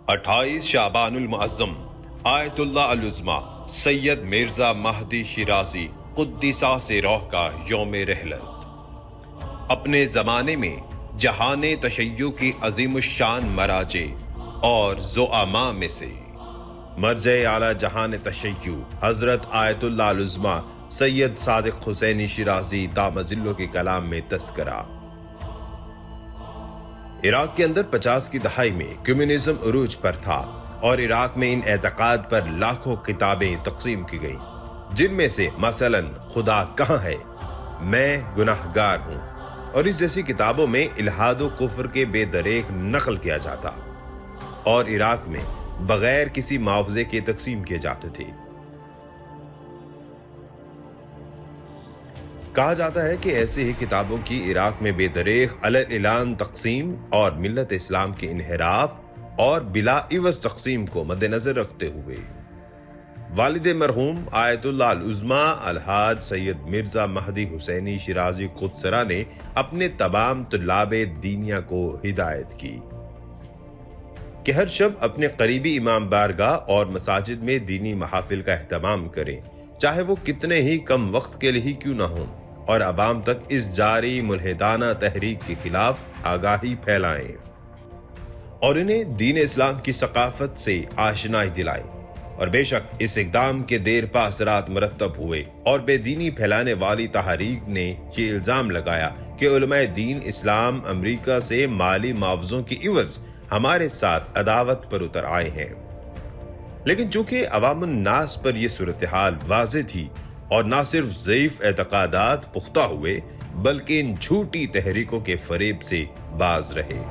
28 شعبان المعظم آیت اللہ العظمی سید مرزا مہدی شیرازی قدسہ سے روح کا یوم رحلت۔ اپنے زمانے میں جہان تشیع کی عظیم الشان مراجع اور زعماء میں سے مرجع اعلیٰ جہان تشیع حضرت آیت اللہ العظمی سید صادق حسینی شیرازی دامت ظلہ کے کلام میں تذکرہ۔ عراق کے اندر 50 کی دہائی میں کمیونزم عروج پر تھا اور عراق میں ان اعتقاد پر لاکھوں کتابیں تقسیم کی گئیں، جن میں سے مثلا خدا کہاں ہے، میں گناہگار ہوں اور اس جیسی کتابوں میں الحاد و کفر کے بے دریغ نقل کیا جاتا اور عراق میں بغیر کسی معاوضے کے تقسیم کیے جاتے تھے۔ کہا جاتا ہے کہ ایسے ہی کتابوں کی عراق میں بے دریغ علی الاعلان تقسیم اور ملت اسلام کے انحراف اور بلا عوض تقسیم کو مد نظر رکھتے ہوئے والد مرحوم آیت اللہ العظمی الحاج سید مرزا مہدی حسینی شیرازی قدسرہ نے اپنے تمام طلاب دینیہ کو ہدایت کی کہ ہر شب اپنے قریبی امام بارگاہ اور مساجد میں دینی محافل کا اہتمام کریں، چاہے وہ کتنے ہی کم وقت کے لیے کیوں نہ ہوں، اور عوام تک اس جاری ملحدانہ تحریک کے خلاف آگاہی پھیلائیں اور انہیں دین اسلام کی ثقافت سے آشنائی دلائیں۔ اور بے شک اس اقدام کے دیر پا اثرات مرتب ہوئے اور بے دینی پھیلانے والی تحریک نے یہ الزام لگایا کہ علماء دین اسلام امریکہ سے مالی معاوضوں کی عوض ہمارے ساتھ عداوت پر اتر آئے ہیں، لیکن چونکہ عوام الناس پر یہ صورتحال واضح تھی اور نہ صرف ضعیف اعتقادات پختہ ہوئے بلکہ ان جھوٹی تحریکوں کے فریب سے باز رہے۔